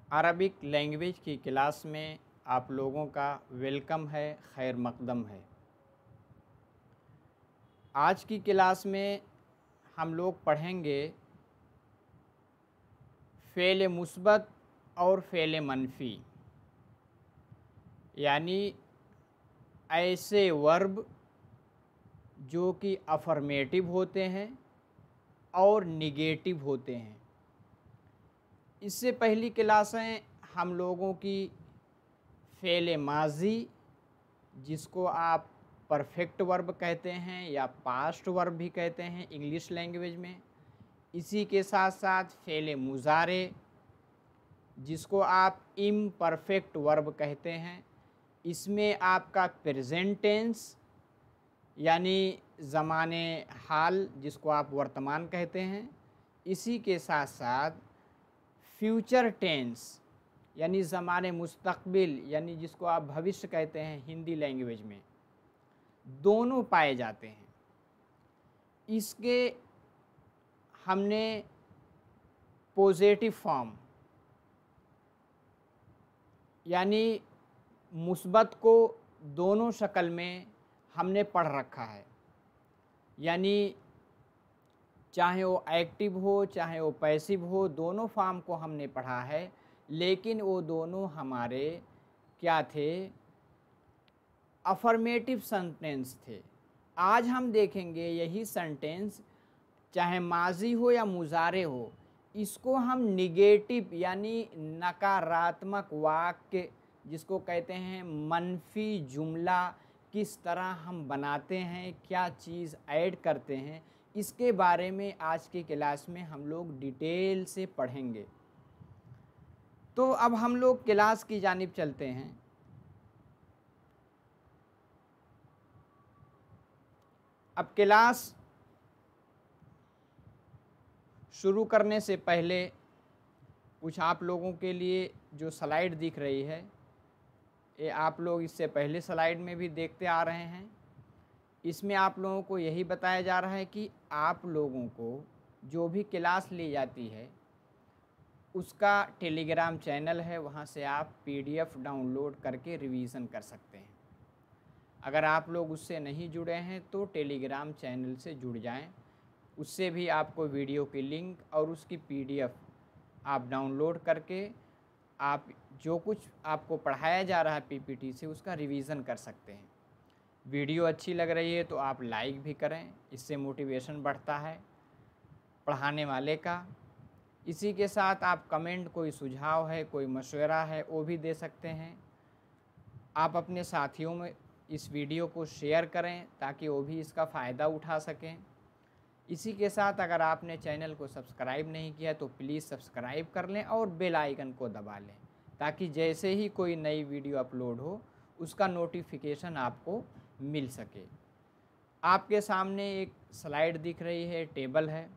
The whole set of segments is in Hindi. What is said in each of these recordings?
अरबिक लैंग्वेज की क्लास में आप लोगों का वेलकम है, खैर मकदम है। आज की क्लास में हम लोग पढ़ेंगे फ़ेल मुस्बत और फ़ेल मनफ़ी, यानी ऐसे वर्ब जो कि अफ़र्मेटिव होते हैं और निगेटिव होते हैं। इससे पहली क्लासें हम लोगों की फ़ेल माज़ी, जिसको आप परफेक्ट वर्ब कहते हैं या पास्ट वर्ब भी कहते हैं इंग्लिश लैंग्वेज में। इसी के साथ साथ फ़ेल मुज़ारे, जिसको आप इम्परफेक्ट वर्ब कहते हैं। इसमें आपका प्रेजेंट टेंस यानी ज़माने हाल, जिसको आप वर्तमान कहते हैं। इसी के साथ साथ फ्यूचर टेंस यानी ज़माने मुस्तक़बिल, यानी जिसको आप भविष्य कहते हैं हिंदी लैंग्वेज में, दोनों पाए जाते हैं। इसके हमने पॉजिटिव फॉर्म यानी मुस्बत को दोनों शक्ल में हमने पढ़ रखा है, यानी चाहे वो एक्टिव हो चाहे वो पैसिव हो, दोनों फॉर्म को हमने पढ़ा है। लेकिन वो दोनों हमारे क्या थे? अफर्मेटिव सेंटेंस थे। आज हम देखेंगे यही सेंटेंस, चाहे माजी हो या मुजारे हो, इसको हम निगेटिव यानी नकारात्मक वाक्य, जिसको कहते हैं मनफी जुमला, किस तरह हम बनाते हैं, क्या चीज़ ऐड करते हैं, इसके बारे में आज की क्लास में हम लोग डिटेल से पढ़ेंगे। तो अब हम लोग क्लास की जानिब चलते हैं। अब क्लास शुरू करने से पहले कुछ आप लोगों के लिए जो स्लाइड दिख रही है, ये आप लोग इससे पहले स्लाइड में भी देखते आ रहे हैं। इसमें आप लोगों को यही बताया जा रहा है कि आप लोगों को जो भी क्लास ली जाती है उसका टेलीग्राम चैनल है, वहाँ से आप पीडीएफ डाउनलोड करके रिवीज़न कर सकते हैं। अगर आप लोग उससे नहीं जुड़े हैं तो टेलीग्राम चैनल से जुड़ जाएं, उससे भी आपको वीडियो की लिंक और उसकी पीडीएफ आप डाउनलोड करके आप जो कुछ आपको पढ़ाया जा रहा है पीपीटी से, उसका रिवीज़न कर सकते हैं। वीडियो अच्छी लग रही है तो आप लाइक भी करें, इससे मोटिवेशन बढ़ता है पढ़ाने वाले का। इसी के साथ आप कमेंट, कोई सुझाव है, कोई मशवरा है, वो भी दे सकते हैं। आप अपने साथियों में इस वीडियो को शेयर करें ताकि वो भी इसका फ़ायदा उठा सकें। इसी के साथ अगर आपने चैनल को सब्सक्राइब नहीं किया तो प्लीज़ सब्सक्राइब कर लें और बेल आइकन को दबा लें, ताकि जैसे ही कोई नई वीडियो अपलोड हो उसका नोटिफिकेशन आपको मिल सके। आपके सामने एक स्लाइड दिख रही है, टेबल है।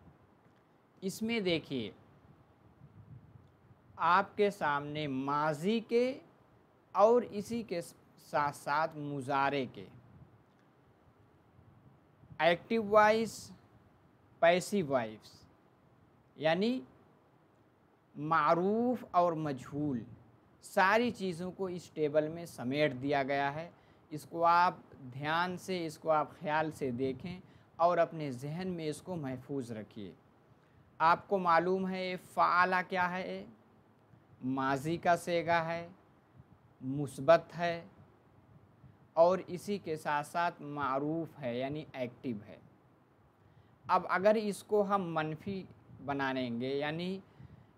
इसमें देखिए आपके सामने माजी के और इसी के साथ साथ मुजारे के एक्टिव वॉइस, पैसिव वॉइस, यानी मारूफ और मजहूल, सारी चीज़ों को इस टेबल में समेट दिया गया है। इसको आप ध्यान से, इसको आप ख्याल से देखें और अपने जहन में इसको महफूज रखिए। आपको मालूम है फ़ाला क्या है? माजी का सेगा है, मुस्बत है और इसी के साथ साथ मारूफ है यानी एक्टिव है। अब अगर इसको हम मनफी बनाएंगे यानी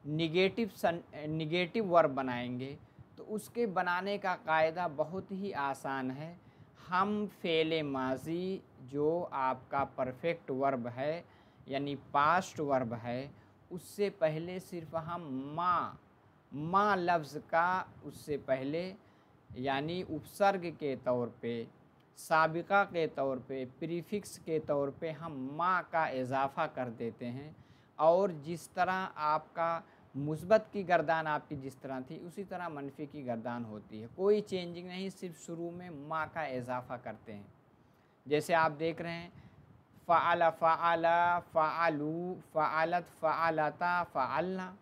निगेटिव वर्ब बनाएंगे तो उसके बनाने का कायदा बहुत ही आसान है। हम फ़ेल माजी जो आपका परफेक्ट वर्ब है यानी पास्ट वर्ब है, उससे पहले सिर्फ हम माँ लफ्ज़ का उससे पहले यानी उपसर्ग के तौर पे, साबिक़ा के तौर पे, प्रीफिक्स के तौर पे हम माँ का इजाफ़ा कर देते हैं। और जिस तरह आपका मुस्बत की गर्दान आपकी जिस तरह थी, उसी तरह मनफी की गर्दान होती है। कोई चेंजिंग नहीं, सिर्फ शुरू में माँ का इजाफ़ा करते हैं। जैसे आप देख रहे हैं फ़ाला, फ़ाला, फ़ालू, फ़ालत, फ़ालता, फ़ालना।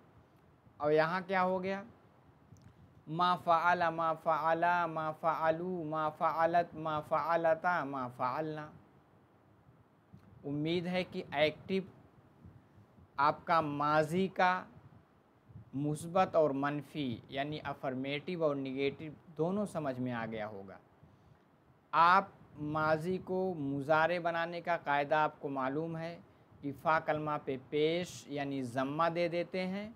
और यहाँ क्या हो गया? मा फ़अला, मा फ़अला, मा फ़अलू, मा फ़अलत, मा फ़अलता, मा फ़अलना। उम्मीद है कि एक्टिव आपका माजी का मुस्बत और मनफी यानी अफर्मेटिव और निगेटिव दोनों समझ में आ गया होगा। आप माजी को मुजारे बनाने का कायदा आपको मालूम है कि फ़ा कलमा पे पेश यानी ज़म्मा दे देते हैं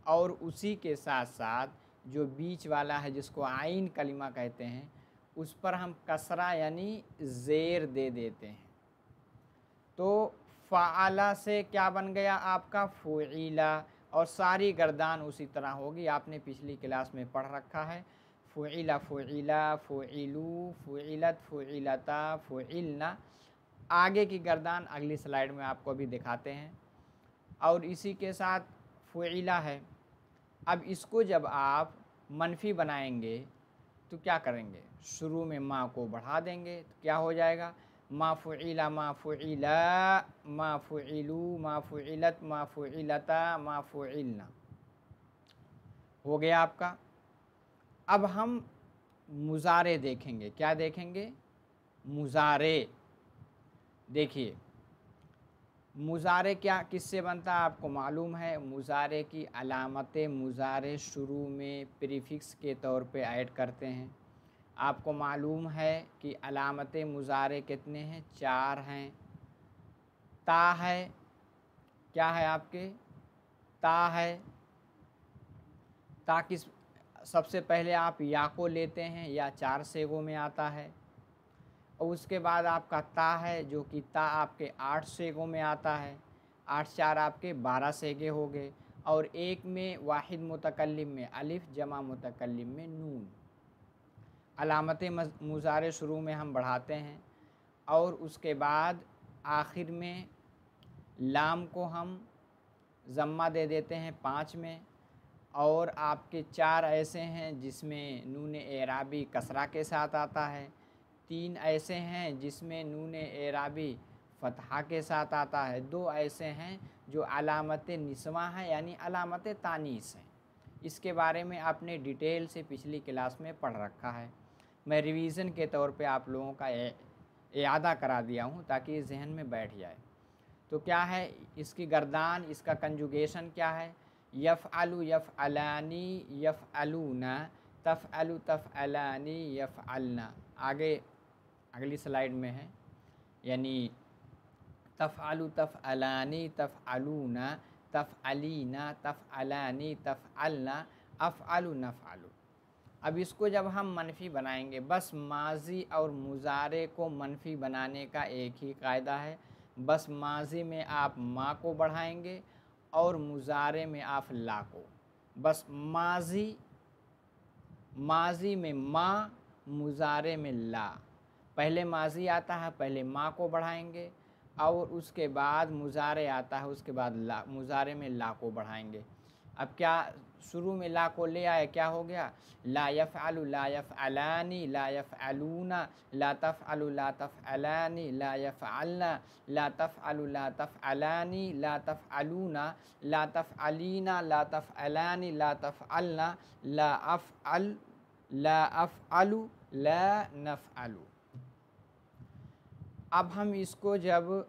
और उसी के साथ साथ जो बीच वाला है जिसको आइन कलिमा कहते हैं उस पर हम कसरा यानी ज़ेर दे देते हैं। तो फ़ाअला से क्या बन गया आपका फ़ुइला, और सारी गर्दान उसी तरह होगी, आपने पिछली क्लास में पढ़ रखा है। फ़ुइला, फ़ुइला, फ़ुइलू, फ़ुइलत, फ़ुइलता, फ़ुइलना। आगे की गर्दान अगली स्लाइड में आपको अभी दिखाते हैं। और इसी के साथ फ़ुइला है। अब इसको जब आप मनफी बनाएंगे तो क्या करेंगे, शुरू में माँ को बढ़ा देंगे तो क्या हो जाएगा, मा फ़ुइला, मा फ़ुइला, मा फ़ुइलू, मा फ़ुइलत, मा फ़ुइलता, मा फ़ुइलना। हो गया आपका। अब हम मुजारे देखेंगे। क्या देखेंगे, मुजारे। देखिए मुजारे क्या किससे बनता है आपको मालूम है। मुजारे की अलामत मुजारे शुरू में प्रीफिक्स के तौर पे ऐड करते हैं। आपको मालूम है कि अलामत मुजारे कितने हैं, 4 हैं। ता है, क्या है आपके, ता है। ता किस, सबसे पहले आप या को लेते हैं, या 4 सेगों में आता है। और उसके बाद आपका ता है जो कि ता आपके 8 सेगों में आता है। 8 4 आपके 12 सेगे हो गए। और एक में वाहिद मुतकल्लिम में अलिफ, जमा मुतकल्लिम में नून। अलामत मुजारे शुरू में हम बढ़ाते हैं और उसके बाद आखिर में लाम को हम ज़म्मा दे देते हैं 5 में। और आपके 4 ऐसे हैं जिसमें नून एराबी कसरा के साथ आता है। 3 ऐसे हैं जिसमें नून एराबी फ़तहा के साथ आता है। 2 ऐसे हैं जो अलामत निस्वा है यानी अलामत तानीस है। इसके बारे में आपने डिटेल से पिछली क्लास में पढ़ रखा है। मैं रिवीज़न के तौर पे आप लोगों का यादा करा दिया हूँ ताकि जहन में बैठ जाए। तो क्या है इसकी गर्दान, इसका कंजुगेशन क्या है, यफ़अलु यफ़अलानी यफ़अलूना, तफ़अलु तफ़अलानी यफ़अलना। आगे अगली स्लाइड में है, यानी तफ़अलु तफ़अलानी तफ़अलूना, तफ़अलीना तफ़अलानी तफ़अलना, अफ़अलु नफ़अलु। अब इसको जब हम मनफी बनाएंगे, बस माजी और मुजारे को मनफी बनाने का एक ही कायदा है। बस माजी में आप माँ को बढ़ाएंगे और मुजारे में आप ला को। बस माजी में माँ, मुजारे में ला। पहले माजी आता है, पहले माँ को बढ़ाएंगे और उसके बाद मुजारे आता है, उसके बाद ला, मुजारे में ला को बढ़ाएंगे। अब क्या शुरू में ला को ले आए, क्या हो गया, ला यफ़अलु ला यफ़अलानी ला यफ़अलूना, ला तफ़अलु ला तफ़अलानी ला यफ़अलना, ला तफ़अलु ला तफ़अलानी ला तफ़अलूना, ला तफ़अलीना ला तफ़अलानी ला तफ़अलना, ला अफ़अलु ला नफ़अलु। अब हम इसको जब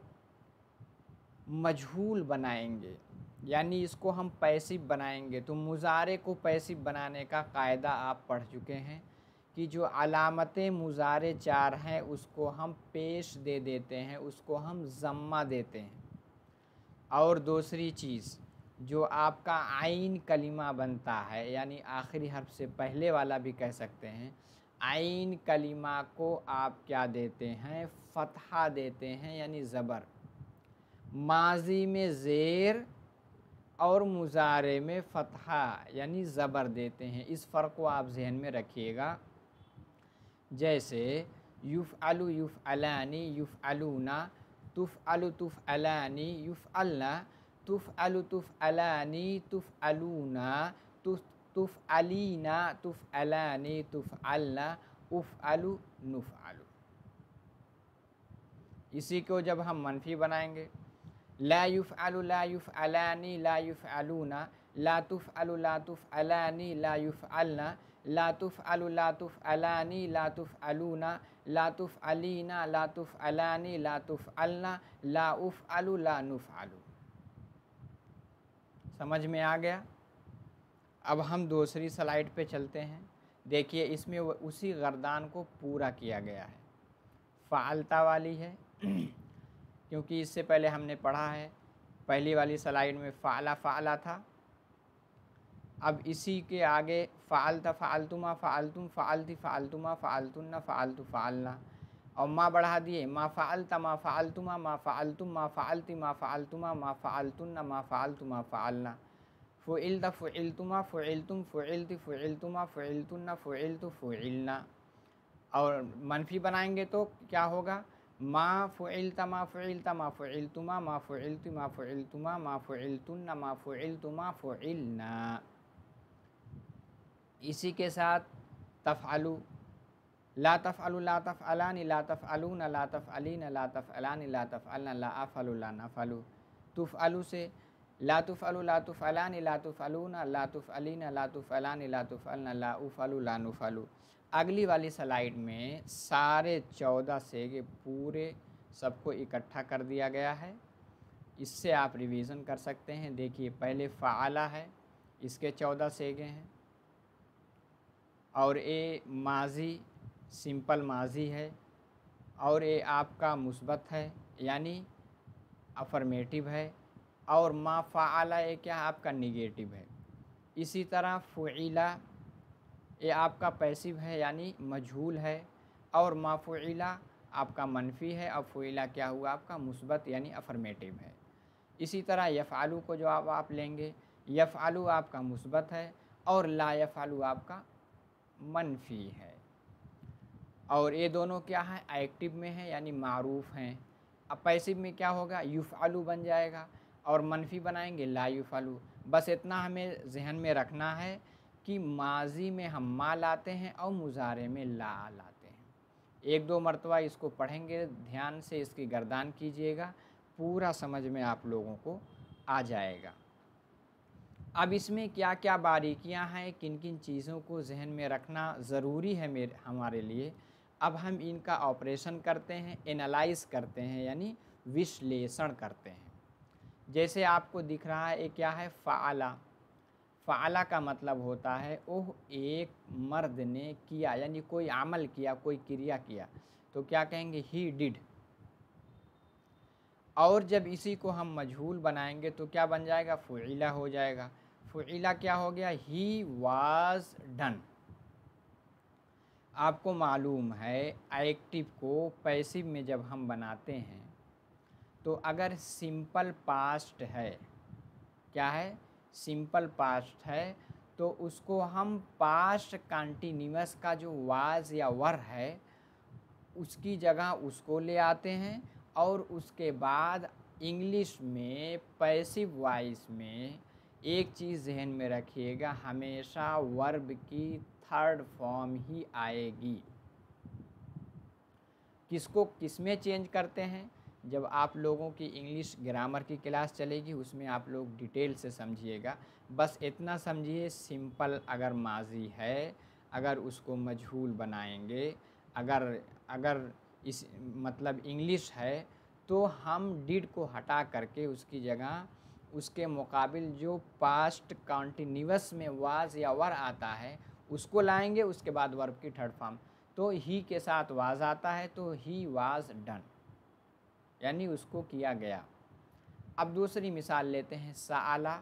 मजहूल बनाएंगे यानी इसको हम पैसिव बनाएंगे, तो मुजारे को पैसिव बनाने का कायदा आप पढ़ चुके हैं कि जो अलामत मुजारे 4 हैं उसको हम पेश दे देते हैं, उसको हम ज़म्मा देते हैं। और दूसरी चीज़, जो आपका आइन कलिमा बनता है यानी आखिरी हर्फ से पहले वाला भी कह सकते हैं, आइन कलिमा को आप क्या देते हैं, फ़तहा देते हैं यानी ज़बर। माजी में ज़ेर और मुजारे में फ़तहा यानी ज़बर देते हैं। इस फ़र्क को आप जहन में रखिएगा। जैसे युफ़अलु युफ़अलानी युफ़अलूना, तुफ़अलु तुफ़अलानी युफ़अलना, तुफ़अलु तुफ़अलानी तुफ़अलूना, तुफ़अलीना तुफ़अलानी तुफ़अलना, उफ़अलु नुफ़अलु। इसी को जब हम मनफी बनाएंगे, ला युफ़अलु ला युफ़अलानी ला युफ़अलूना, ला तुफ़अलु ला तुफ़अलानी ला युफ़अलना, ला तुफ़अलु ला तुफ़अलानी ला तुफ़अलूना, ला तुफ़अलीना ला तुफ़अलानी ला तुफ़अलना, ला उफ़अलु ला नुफ़अलु। समझ में आ गया? अब हम दूसरी स्लाइड पे चलते हैं। देखिए इसमें उसी गर्दान को पूरा किया गया है। फ़ालता वाली है क्योंकि इससे पहले हमने पढ़ा है, पहली वाली स्लाइड में फ़ाला फ़ाला था। अब इसी के आगे फ़ालता फ़ालतुमा फ़ालतुम फ़ालती फ़ालतुमा फ़ालतुन्ना फ़ालतु फ़ालना, और माँ बढ़ा दिए मा फ़ालता मा फ़ालतुमा मा फ़ालतुम मा फ़ालती मा फ़ालतुमा मा फ़ालतुन्ना मा फ़ालतु मा फ़ालना, फ़ुइल्ता फ़ुइल्तुमा फ़ुइल्तुम फ़ुइल्ती फ़ुइल्तुमा फ़ुइल्तुन्ना फ़ुइल्तु फ़ुइल्ना। और मनफी बनाएंगे तो क्या होगा, मा फ़ुइल्ता मा फ़ुइल्ता मा फ़ुइल्तुमा मा फ़ुइल्ती मा फ़ुइल्तुमा मा फ़ुइल्तुन्ना मा फ़ुइल्तुमा फ़ुइल्ना। इसी के साथ तफ़अलु, ला तफ़अलु ला तफ़अलानी ला तफ़अलूना ला तफ़अलीना ला तफ़अलानी ला तफ़अलना ला अफ़अलु ला नफ़अलु। तुफ़अलु से ला तुफ़अलु ला तुफ़अलानी ला तुफ़अलूना ला तुफ़अलीना ला तुफ़अलानी ला तुफ़अलना ला उफ़अलु ला नुफ़अलु। अगली वाली स्लाइड में सारे 14 सेगे पूरे सबको इकट्ठा कर दिया गया है। इससे आप रिवीजन कर सकते हैं। देखिए पहले फ़ाला है, इसके 14 सेगे हैं, और ये माजी सिंपल माजी है, और ये आपका मुस्बत है यानी अफर्मेटिव है, और मा फ़ाला ये क्या आपका निगेटिव है। इसी तरह फ़ुइला ये आपका पैसिव है यानी मजहूल है, और मा फ़ुइला आपका मनफ़ी है, और फ़ुइला क्या हुआ आपका मुस्बत यानी अफर्मेटिव है। इसी तरह यफ़अलु को जो आप लेंगे, यफ़अलु आपका मुस्बत है और ला यफ़अलु आपका मनफ़ी है, और ये दोनों क्या है एक्टिव में है यानी मारूफ हैं। अब पैसिव में क्या होगा, युफ़अलु बन जाएगा, और मनफ़ी बनाएंगे ला युफ़अलु। बस इतना हमें जहन में रखना है कि माजी में हम मा लाते हैं और मुज़ारे में ला लाते हैं। एक दो मरतबा इसको पढ़ेंगे, ध्यान से इसकी गर्दान कीजिएगा, पूरा समझ में आप लोगों को आ जाएगा। अब इसमें क्या क्या बारीकियां हैं, किन किन चीज़ों को जहन में रखना ज़रूरी है हमारे लिए। अब हम इनका ऑपरेशन करते हैं, एनालाइज़ करते हैं यानी विश्लेषण करते हैं। जैसे आपको दिख रहा है ये क्या है, फ़ाला। फ़ाला का मतलब होता है ओह एक मर्द ने किया, यानी कोई अमल किया, कोई क्रिया किया, तो क्या कहेंगे ही डिड। और जब इसी को हम मजहूल बनाएंगे तो क्या बन जाएगा, फ़ुइला हो जाएगा। फ़ुइला क्या हो गया, ही वाज डन। आपको मालूम है एक्टिव को पैसिव में जब हम बनाते हैं तो अगर सिंपल पास्ट है, क्या है सिंपल पास्ट है, तो उसको हम पास्ट कंटिन्यूअस का जो वाज या वर है उसकी जगह उसको ले आते हैं, और उसके बाद इंग्लिश में पैसिव वॉइस में एक चीज़ जहन में रखिएगा, हमेशा वर्ब की थर्ड फॉर्म ही आएगी। किसको किस में चेंज करते हैं, जब आप लोगों की इंग्लिश ग्रामर की क्लास चलेगी उसमें आप लोग डिटेल से समझिएगा। बस इतना समझिए, सिंपल अगर माजी है, अगर उसको मजहूल बनाएंगे, अगर इस मतलब इंग्लिश है, तो हम डिड को हटा करके उसकी जगह उसके मुकाबिल जो पास्ट कंटिन्यूअस में वाज या वर आता है उसको लाएंगे, उसके बाद वर्ब की थर्ड फॉर्म। तो ही के साथ वाज आता है तो ही वाज डन, यानी उसको किया गया। अब दूसरी मिसाल लेते हैं, साला।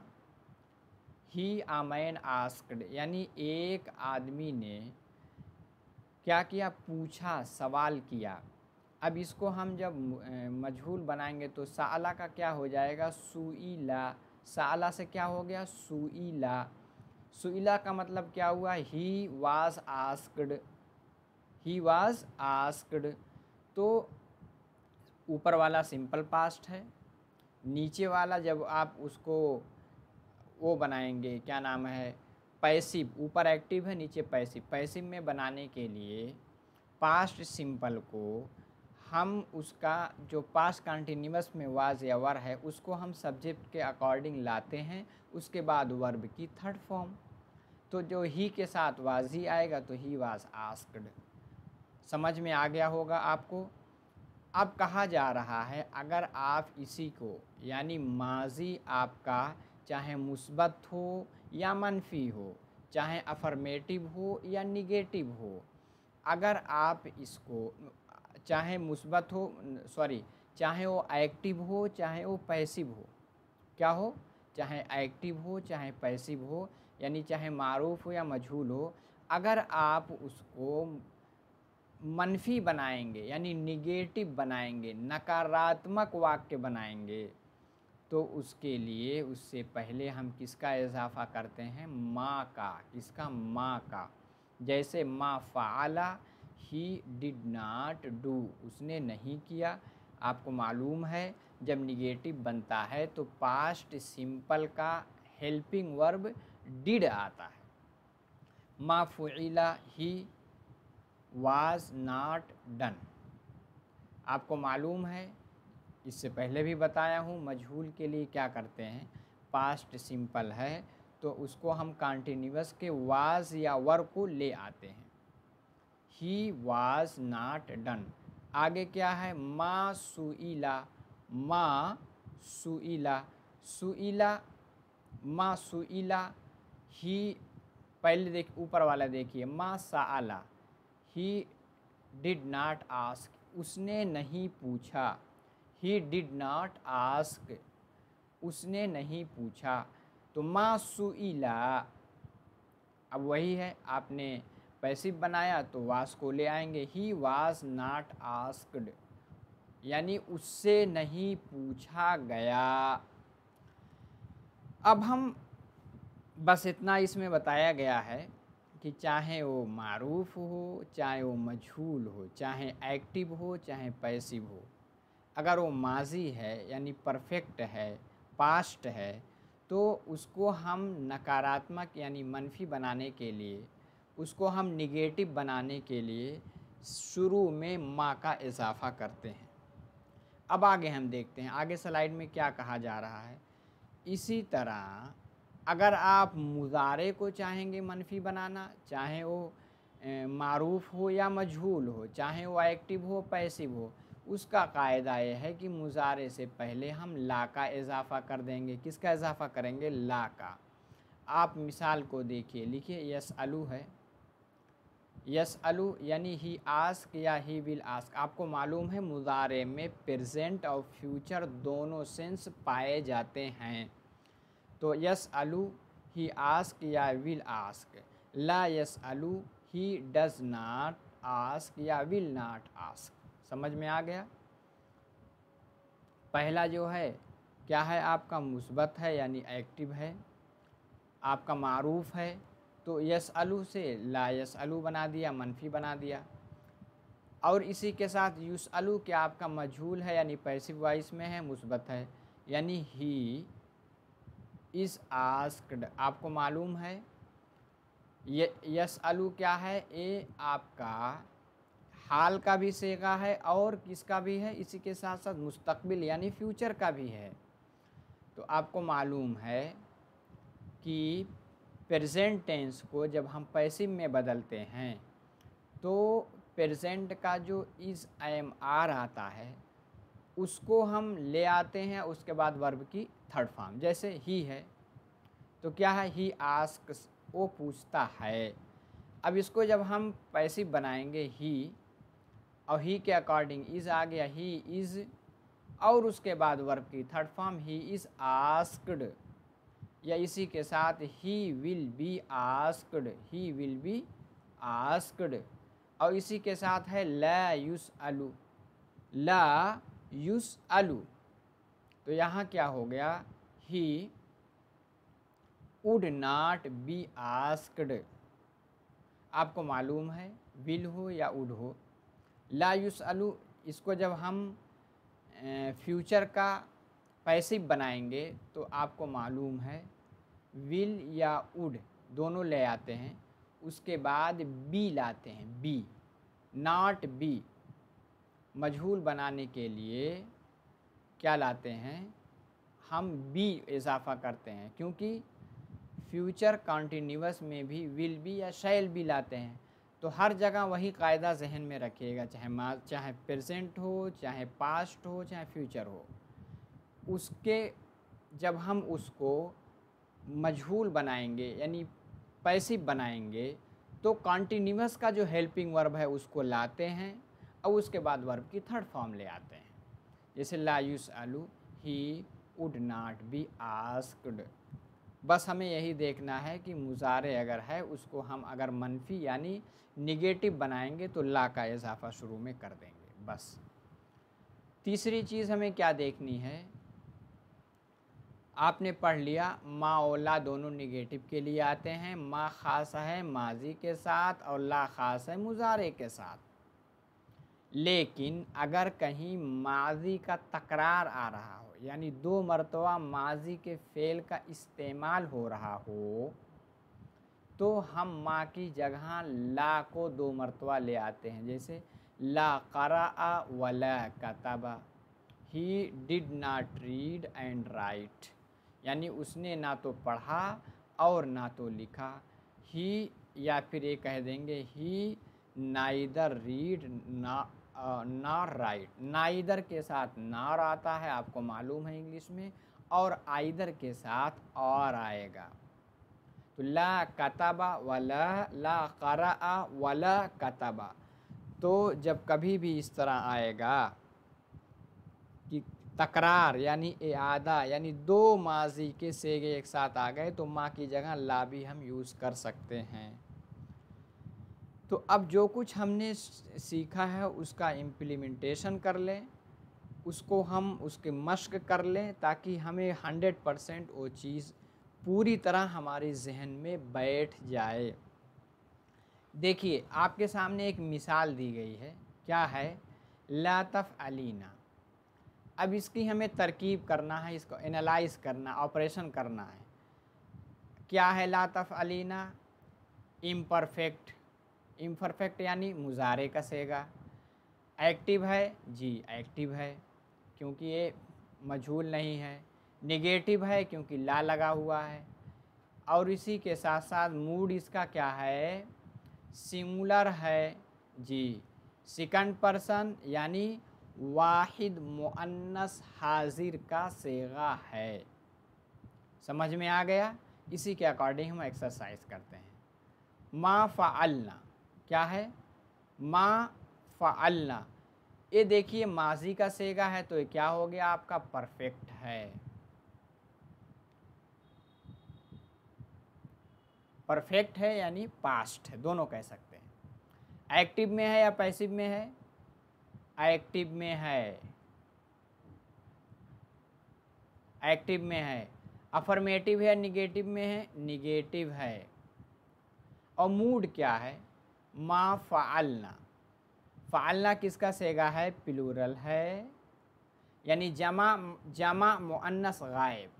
ही अ मैन आस्क्ड, यानी एक आदमी ने क्या किया, पूछा, सवाल किया। अब इसको हम जब मजहूल बनाएंगे तो साला का क्या हो जाएगा, सुईला। साला से क्या हो गया, सुईला। सुईला का मतलब क्या हुआ, he was asked, he was asked. तो ऊपर वाला सिंपल पास्ट है, नीचे वाला जब आप उसको वो बनाएंगे, क्या नाम है, पैसिव। ऊपर एक्टिव है, नीचे पैसिव। पैसिव में बनाने के लिए पास्ट सिंपल को हम उसका जो पास्ट कंटिन्यूअस में वाज या वर है उसको हम सब्जेक्ट के अकॉर्डिंग लाते हैं, उसके बाद वर्ब की थर्ड फॉर्म। तो जो ही के साथ वाज ही आएगा तो ही वाज आस्क्ड। समझ में आ गया होगा आपको। अब कहा जा रहा है अगर आप इसी को यानी माजी आपका चाहे मुस्बत हो या मनफी हो, चाहे अफर्मेटिव हो या निगेटिव हो, अगर आप इसको चाहे मुस्बत हो चाहे वो एक्टिव हो चाहे वो पैसिव हो, क्या हो, चाहे एक्टिव हो चाहे पैसिव हो, यानी चाहे मारूफ हो या मजहूल हो, अगर आप उसको मनफी बनाएंगे यानी निगेटिव बनाएंगे, नकारात्मक वाक्य बनाएंगे, तो उसके लिए उससे पहले हम किसका इजाफा करते हैं, माँ का। किसका, माँ का। जैसे मा फ़अला, ही डिड नॉट डू, उसने नहीं किया। आपको मालूम है जब निगेटिव बनता है तो पास्ट सिंपल का हेल्पिंग वर्ब डिड आता है। मा फ़ुइला, ही वाज नॉट डन। आपको मालूम है, इससे पहले भी बताया हूँ, मजहूल के लिए क्या करते हैं, पास्ट सिंपल है तो उसको हम कॉन्टिन्यूअस के वाज या वर को ले आते हैं। He was not done. आगे क्या है, मा सुइला, मा सुइला, सुइला, मा सुइला, ही, पहले ऊपर वाला देखिए, मा साला, ही डिड नॉट आस्क, उसने नहीं पूछा। ही डिड नॉट आस्क, उसने नहीं पूछा। तो मा सुइला, अब वही है, आपने पैसिव बनाया तो वास को ले आएंगे। ही वाज नॉट आस्क्ड, यानी उससे नहीं पूछा गया। अब हम बस इतना इसमें बताया गया है कि चाहे वो मारूफ हो चाहे वो मजहूल हो, चाहे एक्टिव हो चाहे पैसिव हो, अगर वो माजी है यानी परफेक्ट है, पास्ट है, तो उसको हम नकारात्मक यानी मनफी बनाने के लिए, उसको हम निगेटिव बनाने के लिए शुरू में माँ का इजाफा करते हैं। अब आगे हम देखते हैं, आगे स्लाइड में क्या कहा जा रहा है। इसी तरह अगर आप मुज़ारे को चाहेंगे मनफी बनाना, चाहे वो मारूफ हो या मजहूल हो, चाहे वो एक्टिव हो पैसिव हो, उसका कायदा यह है कि मुज़ारे से पहले हम ला का इजाफ़ा कर देंगे। किसका इजाफ़ा करेंगे, ला का। आप मिसाल को देखिए, लिखिए यसअलू है, यसअलू यानी ही आस्क या ही विल आस्क। आपको मालूम है मुज़ारे में प्रेजेंट और फ्यूचर दोनों सेंस पाए जाते हैं। तो यसअलू, ही आस्क या विल आस्क। ला यसअलू, ही डज नॉट आस्क या विल नॉट आस्क। समझ में आ गया। पहला जो है क्या है, आपका मुस्बत है यानी एक्टिव है, आपका मारूफ है, तो यसअलू से ला यसअलू बना दिया, मनफी बना दिया। और इसी के साथ युसअलू क्या आपका मजहूल है यानी पैसिव वॉइस में है, मुस्बत है, यानी ही इज़ आस्क्ड। आपको मालूम है यसअलू क्या है, ये आपका हाल का भी सेगा है और किसका भी है, इसी के साथ साथ मुस्तकबिल यानी फ्यूचर का भी है। तो आपको मालूम है कि प्रेजेंट टेंस को जब हम पैसिव में बदलते हैं तो प्रेजेंट का जो इज़ एम आर आता है उसको हम ले आते हैं, उसके बाद वर्ब की थर्ड फॉर्म। जैसे ही है तो क्या है, ही आस्क्स, वो पूछता है। अब इसको जब हम पैसिव बनाएंगे ही, और ही के अकॉर्डिंग इज़ आ गया, ही इज़, और उसके बाद वर्ब की third form he is asked, या इसी के साथ he will be asked, he will be asked. और इसी के साथ है ला युसअलू, ला युसअलू। तो यहाँ क्या हो गया, ही वुड नॉट बी आस्क्ड। आपको मालूम है विल हो या वुड हो, ला युसअलू, इसको जब हम फ्यूचर का पैसिव बनाएंगे तो आपको मालूम है विल या वुड दोनों ले आते हैं, उसके बाद बी लाते हैं, बी नॉट बी। मजहूल बनाने के लिए क्या लाते हैं, हम बी इजाफा करते हैं, क्योंकि फ्यूचर कॉन्टीन्यूअस में भी विल बी या शैल बी लाते हैं। तो हर जगह वही कायदा जहन में रखिएगा, चाहे प्रेजेंट हो, चाहे पास्ट हो, चाहे फ्यूचर हो, उसके जब हम उसको मजहूल बनाएंगे यानी पैसिव बनाएंगे तो कॉन्टीन्यूअस का जो हेल्पिंग वर्ब है उसको लाते हैं और उसके बाद वर्ब की थर्ड फॉर्म ले आते हैं। जैसे ला युसअलु, he would not be asked. बस हमें यही देखना है कि मुजारे अगर है उसको हम अगर मनफी यानी निगेटिव बनाएंगे तो ला का इजाफा शुरू में कर देंगे। बस तीसरी चीज़ हमें क्या देखनी है, आपने पढ़ लिया मा और ला दोनों निगेटिव के लिए आते हैं। मा खास है माजी के साथ और ला खास है मुजारे के साथ। लेकिन अगर कहीं माजी का तकरार आ रहा हो यानी 2 मरतबा माजी के फ़ेल का इस्तेमाल हो रहा हो तो हम मा की जगह ला को 2 मरतबा ले आते हैं। जैसे ला क़राअ वला कतबा, he did not read and right, यानी उसने ना तो पढ़ा और ना तो लिखा। ही या फिर ये कह देंगे ही नाइदर रीड ना राइट। नाइदर के साथ नार आता है, आपको मालूम है इंग्लिश में, और आइदर के साथ और आएगा। तो ला कतबा वला, ला क़राअ वला कतबा। तो जब कभी भी इस तरह आएगा कि तकरार यानी इआदा यानी 2 माजी के सेगे एक साथ आ गए तो माँ की जगह ला भी हम यूज़ कर सकते हैं। तो अब जो कुछ हमने सीखा है उसका इम्प्लीमेंटेशन कर लें, उसको हम उसके मश्क कर लें ताकि हमें 100% वो चीज़ पूरी तरह हमारे जहन में बैठ जाए। देखिए आपके सामने एक मिसाल दी गई है, क्या है, ला तफ़अलीना। अब इसकी हमें तरकीब करना है, इसको एनालाइज करना, ऑपरेशन करना है। क्या है ला तफ़अलीना? इम्परफेक्ट। इम्परफेक्ट यानी मुजारे का सेगा। एक्टिव है, जी एक्टिव है क्योंकि ये मजहूल नहीं है। नेगेटिव है क्योंकि ला लगा हुआ है। और इसी के साथ साथ मूड इसका क्या है, सिंगुलर है, जी सेकंड पर्सन यानी वाहिद मुअन्नस हाजिर का सेगा है। समझ में आ गया? इसी के अकॉर्डिंग हम एक्सरसाइज करते हैं। मा फ़अलना क्या है, मा फ़अलना। ये देखिए माजी का सेगा है तो ये क्या हो गया आपका, परफेक्ट है। परफेक्ट है यानी पास्ट है, दोनों कह सकते हैं। एक्टिव में है या पैसिव में है, एक्टिव में है, एक्टिव में है। अफर्मेटिव है, निगेटिव में है, निगेटिव है। और मूड क्या है, मा फ़अलना। फ़अलना किसका सेगा है, प्लूरल है यानी जमा मुअन्नस गायब,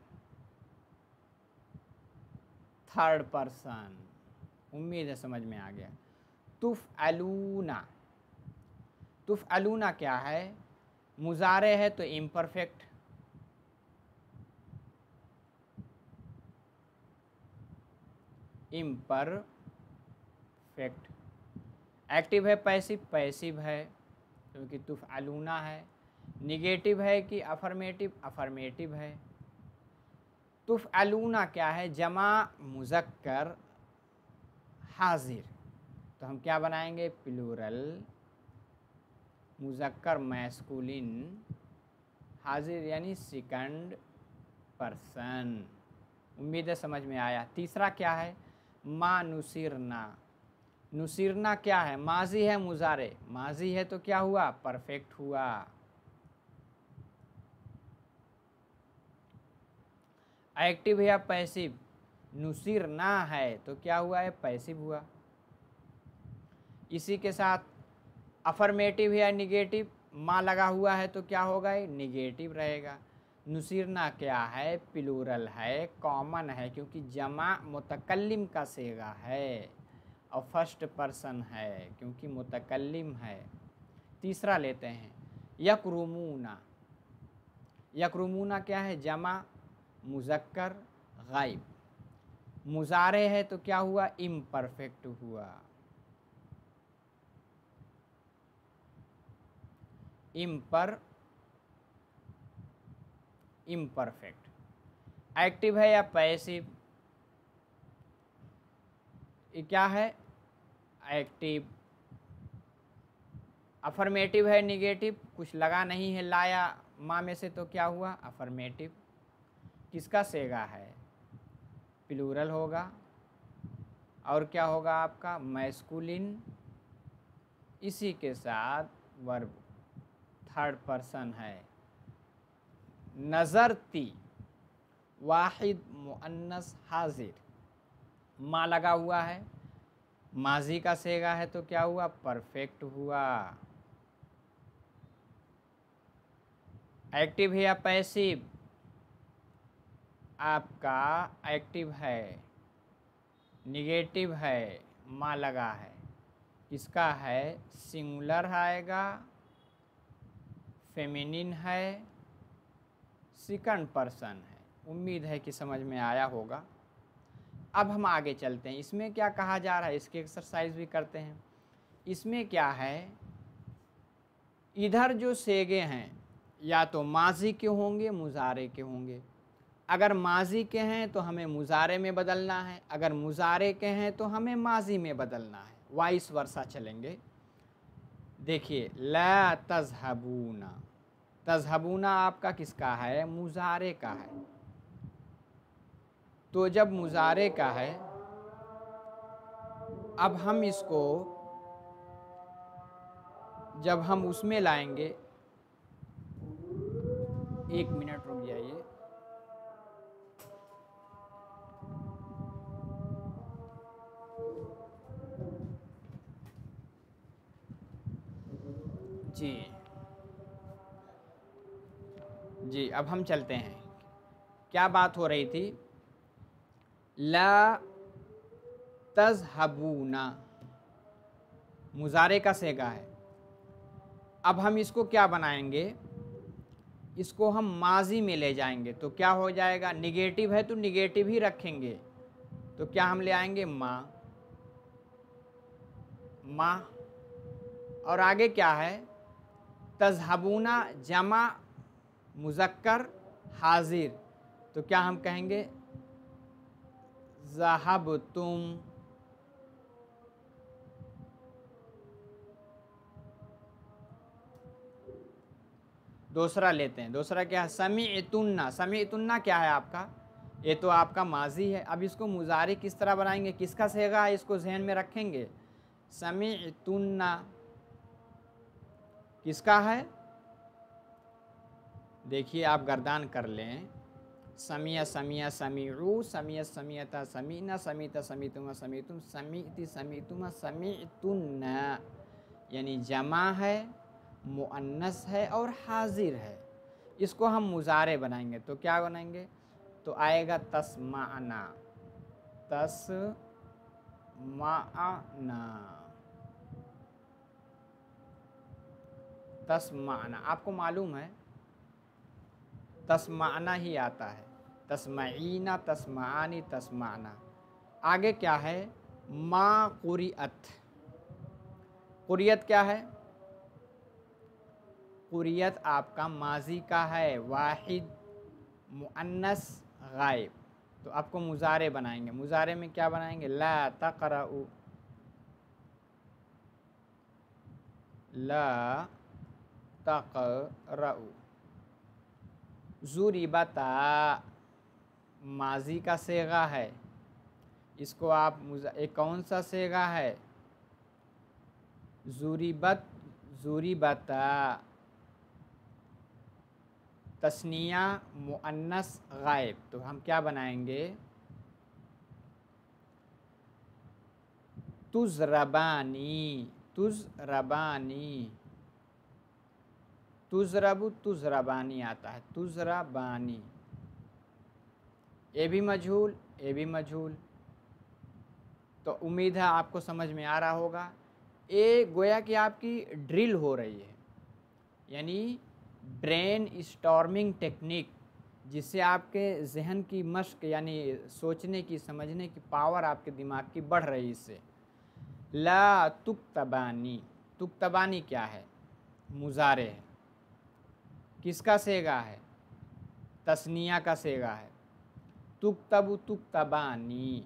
थर्ड पर्सन। उम्मीद है समझ में आ गया। तुफ़अलूना, तुफ़अलूना क्या है, मुजारे है तो इम्परफेक्ट, इम्परफेक्ट। एक्टिव है पैसिव, पैसिव है क्योंकि तुफ़अलूना है। निगेटिव है कि अफर्मेटिव, अफर्मेटिव है। तुफ़अलूना क्या है, जमा मुज़क्कर हाजिर, तो हम क्या बनाएंगे, प्लूरल मुज़क्कर मैस्कुलिन हाजिर यानी सेकंड पर्सन। उम्मीद है समझ में आया। तीसरा क्या है, मा नुसिरना। नुसिरना क्या है, माजी है मुजारे, माजी है तो क्या हुआ, परफेक्ट हुआ। एक्टिव है या पैसिव, नुसिरना है तो क्या हुआ है, पैसिव हुआ। इसी के साथ अफर्मेटिव है या निगेटिव, मा लगा हुआ है तो क्या होगा, निगेटिव रहेगा। नुसिरना क्या है, प्लूरल है, कॉमन है क्योंकि जमा मुतकल्लिम का सेगा है और फर्स्ट पर्सन है क्योंकि मुतकल्लिम है। तीसरा लेते हैं, यकरुमूना। यकरुमूना क्या है, जमा मुज़क्कर गायब। मुजारे है तो क्या हुआ, इम्परफेक्ट हुआ। इम्परफेक्ट। एक्टिव है या पैसिव, ये क्या है, एक्टिव। अफर्मेटिव है निगेटिव, कुछ लगा नहीं है लाया माँ में से तो क्या हुआ, अफर्मेटिव। किसका सेगा है, प्लूरल होगा। और क्या होगा आपका, मैस्कुलिन। इसी के साथ वर्ब थर्ड पर्सन है। नज़रती, वाहिद मुअन्नस हाजिर, माँ लगा हुआ है, माजी का सेगा है तो क्या हुआ, परफेक्ट हुआ। एक्टिव है या पैसिव, आपका एक्टिव है, निगेटिव है, माँ लगा है, किसका है, सिंगुलर आएगा, फेमिनिन है, सेकंड पर्सन है। उम्मीद है कि समझ में आया होगा। अब हम आगे चलते हैं, इसमें क्या कहा जा रहा है, इसकी एक्सरसाइज भी करते हैं। इसमें क्या है, इधर जो सेगे हैं या तो माजी के होंगे मुजारे के होंगे। अगर माजी के हैं तो हमें मुजारे में बदलना है, अगर मुजारे के हैं तो हमें माजी में बदलना है, वाइस वर्सा चलेंगे। देखिए, ला तज़हबूना, तज़हबूना आपका किसका है, मुजारे का है। तो जब मुजारे का है, अब हम इसको जब हम उसमें लाएंगे, एक मिनट रुक जाइए। जी जी, अब हम चलते हैं। क्या बात हो रही थी, ला तज़हबूना मुजारे का सेगा है। अब हम इसको क्या बनाएंगे, इसको हम माजी में ले जाएंगे तो क्या हो जाएगा, निगेटिव है तो निगेटिव ही रखेंगे, तो क्या हम ले आएंगे, माँ, माँ। और आगे क्या है, तज़हबूना जमा मुज़क्कर हाजिर, तो क्या हम कहेंगे, ज़हबतुम। दूसरा लेते हैं, दूसरा क्या है, समीअतुन्ना। समीअतुन्ना क्या है आपका, ये तो आपका माजी है। अब इसको मुजारे किस तरह बनाएंगे, किसका सेगा है, इसको जहन में रखेंगे। समीअतुन्ना किसका है, देखिए आप गर्दान कर लें, समिया समिया समीऊ, समिया समियता समीना, समीता समीतुमा समीतुम, समीति समीतुमा समीतुन्ना, यानी जमा है, मुअन्नस है और हाजिर है। इसको हम मुजारे बनाएंगे तो क्या बनाएंगे, तो आएगा तस्माना, तस्माना, तस्माना। आपको मालूम है तस्माना ही आता है, तस्माईना, तस्मानी, तस्माना। आगे क्या है, मा कुरियत। कुरियत क्या है, कुरियत आपका माजी का है, वाहिद मुअन्नस गायब। तो आपको मुजारे बनाएंगे, मुजारे में क्या बनाएंगे, ला तक़रउ, ला तक़रउ। ज़ुरिबता माजी का सेगा है, इसको आप एक कौन सा सेगा है, ज़ुरिबत, ज़ुरिबता तस्निया मुअन्नस गायब, तो हम क्या बनाएंगे, तुज़रबानी, तुज़रबानी, तुज़रबु तुज़रबानी आता है, तुज़रबानी। ये भी मजहूल, ये भी मजहूल। तो उम्मीद है आपको समझ में आ रहा होगा। ये गोया कि आपकी ड्रिल हो रही है, यानी ब्रेन स्टॉर्मिंग टेक्निक, जिससे आपके जहन की मश्क यानी सोचने की, समझने की पावर आपके दिमाग की बढ़ रही इससे। ला तुक्तबानी, तुक्तबानी क्या है? मुजारे है। किसका सेगा है? तस्निया का सेगा है। तुक्तबु तुक्तबानी,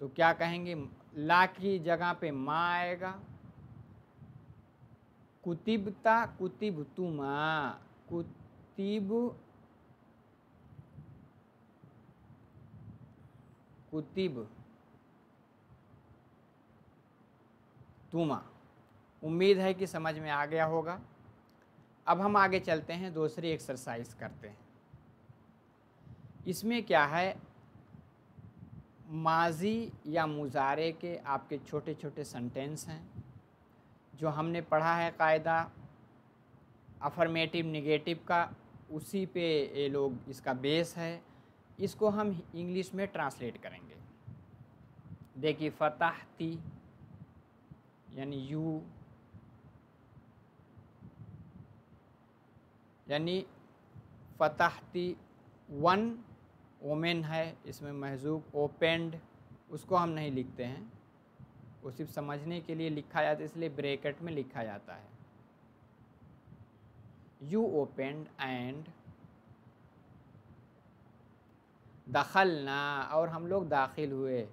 तो क्या कहेंगे? ला की जगह पे मा आएगा। कुतिबता कुतिबतुमा, कुतिब कुतिब तुमा। उम्मीद है कि समझ में आ गया होगा। अब हम आगे चलते हैं, दूसरी एक्सरसाइज करते हैं। इसमें क्या है, माजी या मुजारे के आपके छोटे छोटे सेंटेंस हैं जो हमने पढ़ा है कायदा अफर्मेटिव निगेटिव का, उसी पे ये लोग, इसका बेस है। इसको हम इंग्लिश में ट्रांसलेट करेंगे। देखिए, फतहती यानी यू, यानी फतहती, वन वोमेन है इसमें महजूब। ओपेंड, उसको हम नहीं लिखते हैं, वो सिर्फ समझने के लिए लिखा जाता है, इसलिए ब्रैकेट में लिखा जाता है। यू ओपेंड एंड दखलना, और हम लोग दाखिल हुए।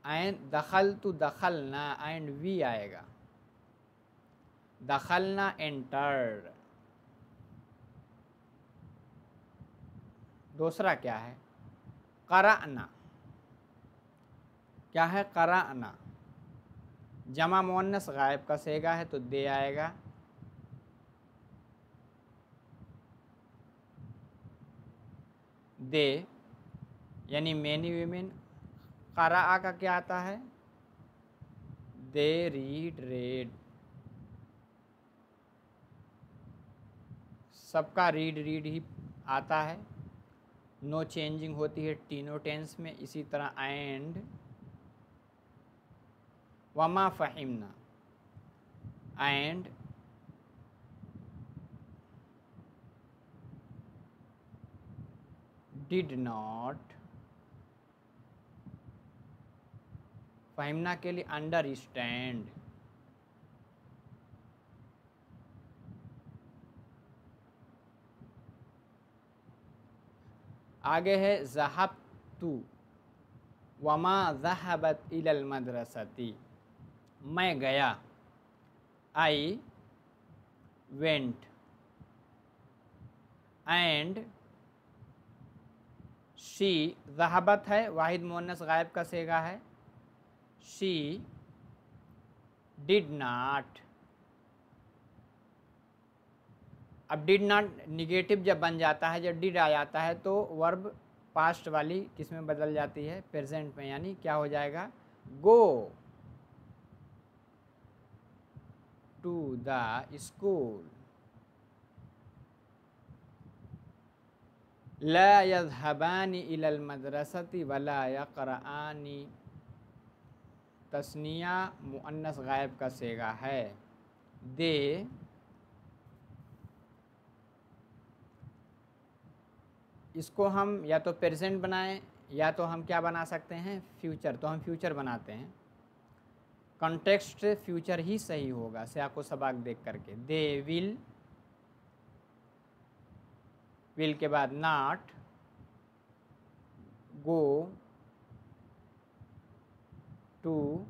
एंड दखल तो दखलना, एंड वी आएगा। दखलना एंटर्ड। दूसरा क्या है? क़राअना। क्या है? क़राअना। जमा मुअन्नस गायब का सेगा है तो दे आएगा। दे यानी मैनी वीमेन। क़राअ का क्या आता है? They read red. सबका रीड रीड ही आता है। नो चेंजिंग होती है तीनों टेंस में। इसी तरह and Verma फ़हिमना, and did not. फ़हिमना के लिए अंडरस्टैंड। आगे है ज़हबतु वमा ज़हबत इलल मदरसती। मैं गया, आई वेंट। एंड शी, ज़हबत है, वाहिद मुअन्नस गायब का सेगा है। She did not. अब डिड नॉट निगेटिव जब बन जाता है, जब डिड आ जाता है तो वर्ब पास्ट वाली किस में बदल जाती है? प्रेजेंट में, यानी क्या हो जाएगा? Go to the school. ला यज़हबानी इलल मदरसती वला यक़रआनी। तस्निया मुअन्नस गायब का सेगा है। दे इसको हम या तो प्रेजेंट बनाएं या तो हम क्या बना सकते हैं? फ्यूचर। तो हम फ्यूचर बनाते हैं। कॉन्टेक्स्ट से फ्यूचर ही सही होगा सियाको सबाक देख करके। दे विल के बाद not go to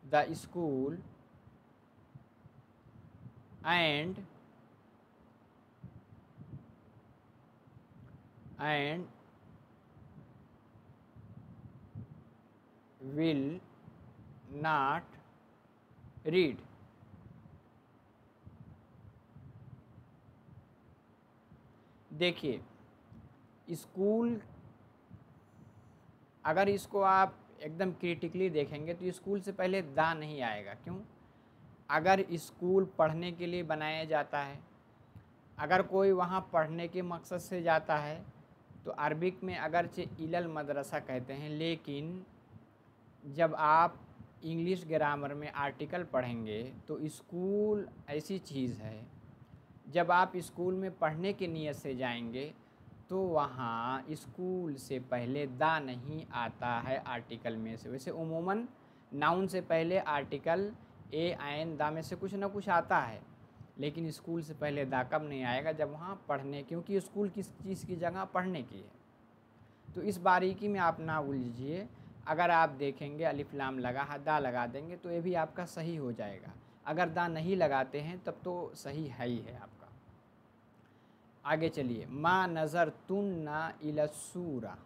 the school and will not read। देखिए, स्कूल, अगर इसको आप एकदम क्रिटिकली देखेंगे तो स्कूल से पहले दा नहीं आएगा। क्यों? अगर स्कूल पढ़ने के लिए बनाया जाता है, अगर कोई वहाँ पढ़ने के मकसद से जाता है तो अरबिक में अगरचे इलल मदरसा कहते हैं, लेकिन जब आप इंग्लिश ग्रामर में आर्टिकल पढ़ेंगे तो स्कूल ऐसी चीज़ है जब आप स्कूल में पढ़ने की नीयत से जाएंगे तो वहाँ स्कूल से पहले दा नहीं आता है आर्टिकल में से। वैसे उमूमन नाउन से पहले आर्टिकल ए आयन दा में से कुछ ना कुछ आता है, लेकिन स्कूल से पहले दा कब नहीं आएगा? जब वहाँ पढ़ने, क्योंकि स्कूल किस चीज़ की जगह पढ़ने की है। तो इस बारीकी में आप ना उलझिए। अगर आप देखेंगे अलिफ लाम लगा है, दा लगा देंगे तो ये भी आपका सही हो जाएगा। अगर दा नहीं लगाते हैं तब तो सही है ही है आपका। आगे चलिए, मा नज़र तुन्ना इला सूरा।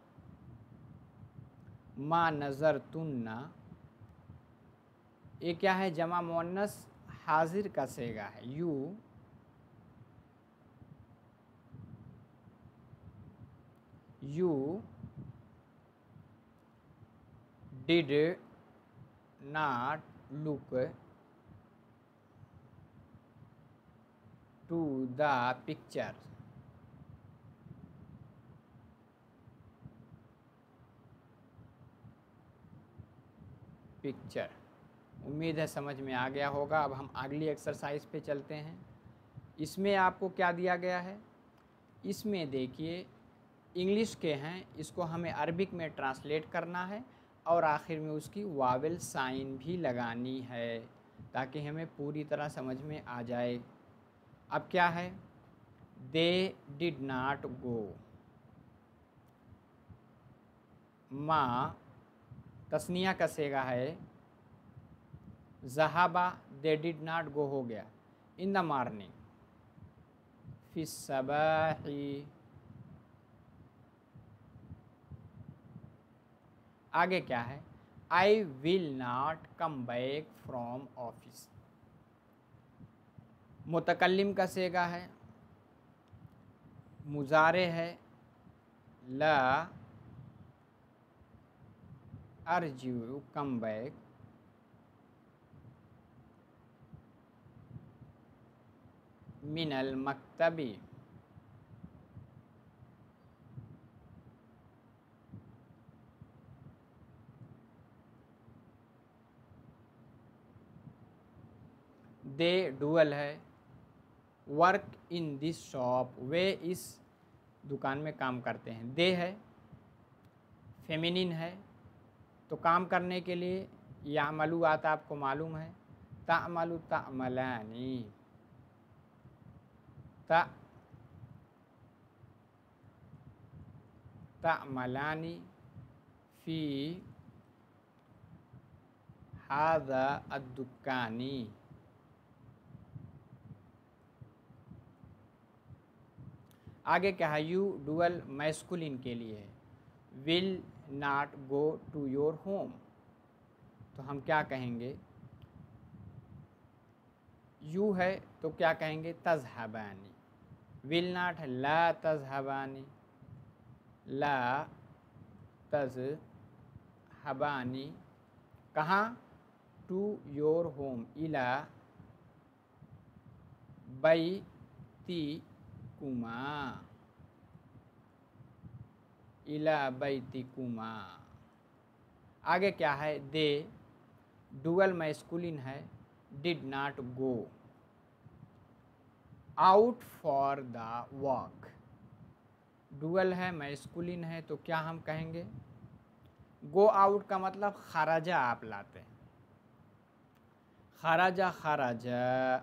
मा नज़र तुन्ना, ये क्या है? जमा मुअन्नस हाजिर का सेगा है। You did not look to the picture। उम्मीद है समझ में आ गया होगा। अब हम अगली एक्सरसाइज पे चलते हैं। इसमें आपको क्या दिया गया है? इसमें देखिए इंग्लिश के हैं, इसको हमें अरबिक में ट्रांसलेट करना है और आखिर में उसकी वावेल साइन भी लगानी है ताकि हमें पूरी तरह समझ में आ जाए। अब क्या है? दे डिड नॉट गो। माँ तस्निया का सेगा है। ज़हाबा, दे डिड नॉट गो हो गया। इन द मॉर्निंग, फिस सबाही। आगे क्या है? I will not come back from office. मुतकल्लिम का सेगा है, मुजारे है। ला अर्जिउ कम बैक। मिनल मक्तबी। दे डुअल है। वर्क इन दिस शॉप, वे इस दुकान में काम करते हैं। दे है, फेमिनिन है, तो काम करने के लिए यामलू आता, आपको मालूम है। तामलू तामलानी, तामलानी फी हादा अद्दुकानी। आगे क्या है? यू डुअल मैस्कुलिन के लिए है। Will not go to your home, तो हम क्या कहेंगे? यू है तो क्या कहेंगे? तज़हबानी। विल नॉट है, ला तज़हबानी। ला तज़हबानी कहाँ? To your home. इला बैती कुमा, इला बैती कुमा। आगे क्या है? दे डुअल मैस्कुलिन है। Did not go out for the walk. Dual है, मैस्कुलिन है, तो क्या हम कहेंगे? गो आउट का मतलब खराजा आप लाते हैं। खराजा खराजा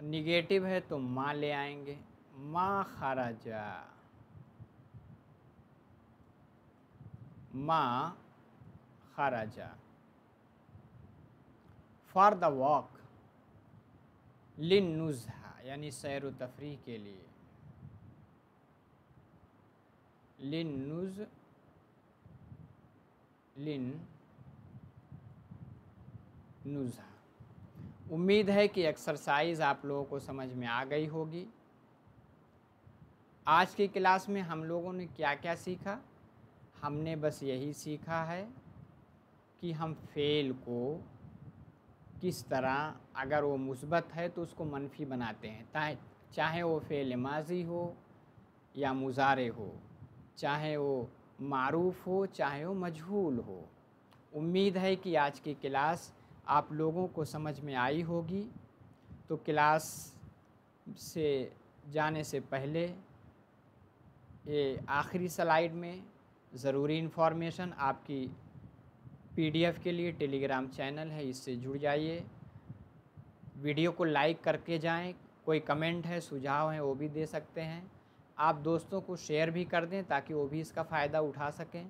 निगेटिव है तो माँ ले आएंगे। माँ खराजा, माँ खराजा। फॉर द वॉक, लिन नुज़हा यानी सैर व तफरीह के लिए। लिन नुज़हा। उम्मीद है कि एक्सरसाइज आप लोगों को समझ में आ गई होगी। आज की क्लास में हम लोगों ने क्या क्या सीखा? हमने बस यही सीखा है कि हम फ़ेल को किस तरह, अगर वो मुस्बत है तो उसको मनफी बनाते हैं, चाहे वो फ़ेल माजी हो या मुजारे हो, चाहे वो मारूफ हो चाहे वो मजहूल हो। उम्मीद है कि आज की क्लास आप लोगों को समझ में आई होगी। तो क्लास से जाने से पहले ये आखिरी स्लाइड में ज़रूरी इन्फॉर्मेशन आपकी PDF के लिए टेलीग्राम चैनल है, इससे जुड़ जाइए। वीडियो को लाइक करके जाएं। कोई कमेंट है, सुझाव हैं, वो भी दे सकते हैं। आप दोस्तों को शेयर भी कर दें ताकि वो भी इसका फ़ायदा उठा सकें।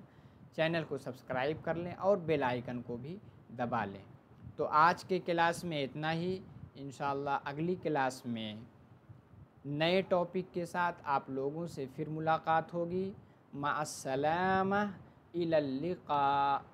चैनल को सब्सक्राइब कर लें और बेल आइकन को भी दबा लें। तो आज के क्लास में इतना ही। इंशाअल्लाह अगली क्लास में नए टॉपिक के साथ आप लोगों से फिर मुलाकात होगी। मा अस्सलामा इलल लिक़ा।